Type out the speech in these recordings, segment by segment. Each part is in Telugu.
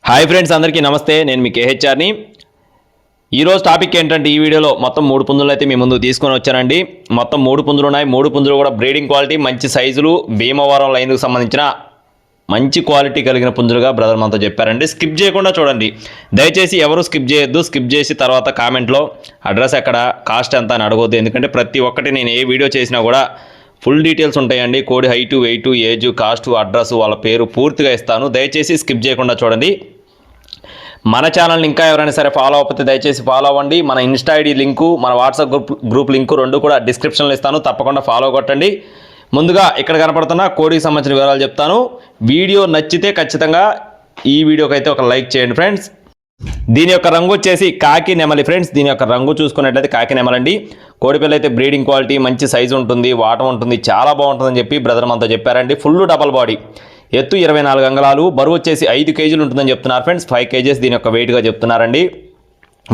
హాయ్ ఫ్రెండ్స్, అందరికీ నమస్తే. నేను మీ కేహెచ్ఆర్ని. ఈరోజు టాపిక్ ఏంటంటే ఈ వీడియోలో మొత్తం 3 పుంజులు అయితే మీ ముందు తీసుకొని వచ్చానండి. మొత్తం 3 పుంజులు ఉన్నాయి. 3 పుంజులు కూడా బ్రీడింగ్ క్వాలిటీ, మంచి సైజులు, భీమవరం లైన్కు సంబంధించిన మంచి క్వాలిటీ కలిగిన పుంజులుగా బ్రదర్ మనతో చెప్పారండి. స్కిప్ చేయకుండా చూడండి, దయచేసి ఎవరు స్కిప్ చేయొద్దు. స్కిప్ చేసి తర్వాత కామెంట్లో అడ్రస్ ఎక్కడ, కాస్ట్ ఎంత అని అడగొద్దు. ఎందుకంటే ప్రతి ఒక్కటి నేను ఏ వీడియో చేసినా కూడా ఫుల్ డీటెయిల్స్ ఉంటాయండి. కోడి height, weight, age, caste, address, వాళ్ళ పేరు పూర్తిగా ఇస్తాను. దయచేసి స్కిప్ చేయకుండా చూడండి. మన ఛానల్ని ఇంకా ఎవరైనా సరే ఫాలో అవ్వకపోతే దయచేసి ఫాలో అవ్వండి. మన ఇన్స్టా ఐడి లింకు, మన వాట్సాప్ గ్రూప్ లింకు రెండు కూడా డిస్క్రిప్షన్లో ఇస్తాను. తప్పకుండా ఫాలో కొట్టండి. ముందుగా ఇక్కడ కనపడుతున్న కోడికి సంబంధించిన వివరాలు చెప్తాను. వీడియో నచ్చితే ఖచ్చితంగా ఈ వీడియోకి అయితే ఒక లైక్ చేయండి ఫ్రెండ్స్. దీని యొక్క రంగు వచ్చేసి కాకి నెమలి ఫ్రెండ్స్. దీని యొక్క రంగు చూసుకున్నట్లయితే కాకి నెమలండి. కోడిపిల్ల అయితే బ్రీడింగ్ క్వాలిటీ, మంచి సైజు ఉంటుంది, వాటం ఉంటుంది, చాలా బాగుంటుందని చెప్పి బ్రదర్ మనతో చెప్పారండి. ఫుల్ డబల్ బాడీ, ఎత్తు 24 అంగుళాలు, బరువు వచ్చేసి 5 కేజీలు ఉంటుందని చెప్తున్నారు ఫ్రెండ్స్. 5 కేజీస్ దీని యొక్క వెయిట్గా చెప్తున్నారండి.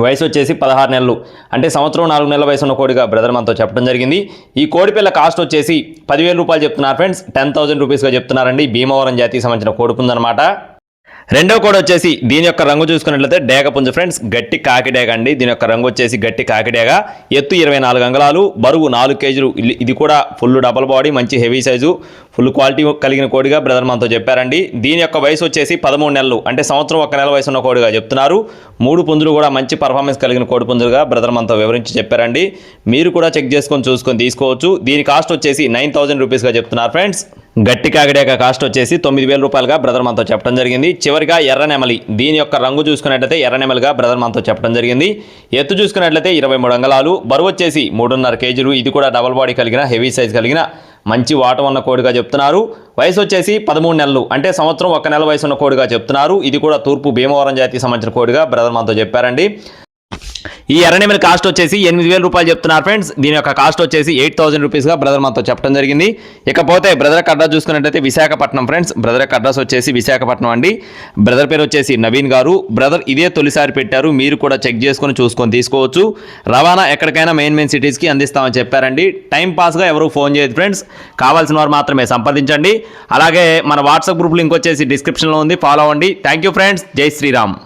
వయసు వచ్చేసి 16 నెలలు, అంటే సంవత్సరం 4 నెలల వయసు ఉన్న కోడిగా బ్రదర్ మనతో చెప్పడం జరిగింది. ఈ కోడిపిల్ల కాస్ట్ వచ్చేసి 10,000 రూపాయలు చెప్తున్నారు ఫ్రెండ్స్. 10,000 రూపీస్గా చెప్తున్నారండి. భీమవరం జాతికి సంబంధించిన కోడిపుందనమాట. రెండో కోడి వచ్చేసి దీని యొక్క రంగు చూసుకున్నట్లయితే డేగ పుంజు ఫ్రెండ్స్. గట్టి కాకిడేగ అండి. దీని యొక్క రంగు వచ్చేసి గట్టి కాకిడేగ, ఎత్తు 24 అంగుళాలు, బరువు 4 కేజీలు. ఇది కూడా ఫుల్ డబల్ బాడీ, మంచి హెవీ సైజు, ఫుల్ క్వాలిటీ కలిగిన కోడిగా బ్రదర్ మనతో చెప్పారండి. దీని యొక్క వయసు వచ్చేసి 13 నెలలు, అంటే సంవత్సరం 1 నెల వయసు ఉన్న కోడిగా చెప్తున్నారు. 3 పుంజులు కూడా మంచి పర్ఫార్మెన్స్ కలిగిన కోడి పుంజులుగా బ్రదర్ మనతో వివరించి చెప్పారండి. మీరు కూడా చెక్ చేసుకొని చూసుకొని తీసుకోవచ్చు. దీని కాస్ట్ వచ్చేసి 9,000 రూపీస్గా చెప్తున్నారు ఫ్రెండ్స్. గట్టి కాకిడేక కాస్ట్ వచ్చేసి 9,000 రూపాయలుగా బ్రదర్ మనతో చెప్పడం జరిగింది. చివరిగా ఎర్ర నెమలి. దీని యొక్క రంగు చూసుకున్నట్లయితే ఎర్ర నెమలిగా బ్రదర్ మనతో చెప్పడం జరిగింది. ఎత్తు చూసుకున్నట్లయితే 23 అంగుళాలు, బరువు వచ్చేసి 3.5 కేజీలు. ఇది కూడా డబల్ బాడీ కలిగిన, హెవీ సైజ్ కలిగిన మంచి వాటం ఉన్న కోడిగా చెప్తున్నారు. వయసు వచ్చేసి 13 నెలలు, అంటే సంవత్సరం 1 నెల వయసు ఉన్న కోడిగా చెప్తున్నారు. ఇది కూడా తూర్పు భీమవరం జాతికి సంబంధించిన కోడిగా బ్రదర్ మనతో చెప్పారండి. ఈ ఎర్రనెమలి కాస్ట్ వచ్చేసి 8,000 రూపాయలు చెప్తున్నారు ఫ్రెండ్స్. దీని యొక్క కాస్ట్ వచ్చేసి 8,000 రూపీస్గా బ్రదర్ మనతో చెప్పడం జరిగింది. ఇకపోతే బ్రదర్ యొక్క అడ్రస్ చూసుకున్నట్లయితే విశాఖపట్నం ఫ్రెండ్స్. బ్రదర్ యొక్క అడ్రస్ వచ్చేసి విశాఖపట్నం అండి. బ్రదర్ పేరు వచ్చేసి నవీన్ గారు. బ్రదర్ ఇదే తొలిసారి పెట్టారు, మీరు కూడా చెక్ చేసుకొని చూసుకొని తీసుకోవచ్చు. రవాణా ఎక్కడికైనా మెయిన్ సిటీస్కి అందిస్తామని చెప్పారండి. టైం పాస్గా ఎవరు ఫోన్ చేయదు ఫ్రెండ్స్, కావాల్సిన వారు మాత్రమే సంప్రదించండి. అలాగే మన వాట్సాప్ గ్రూప్ లింక్ వచ్చేసి డిస్క్రిప్షన్లో ఉంది, ఫాలో అవ్వండి. Thank you friends. జై శ్రీరామ్.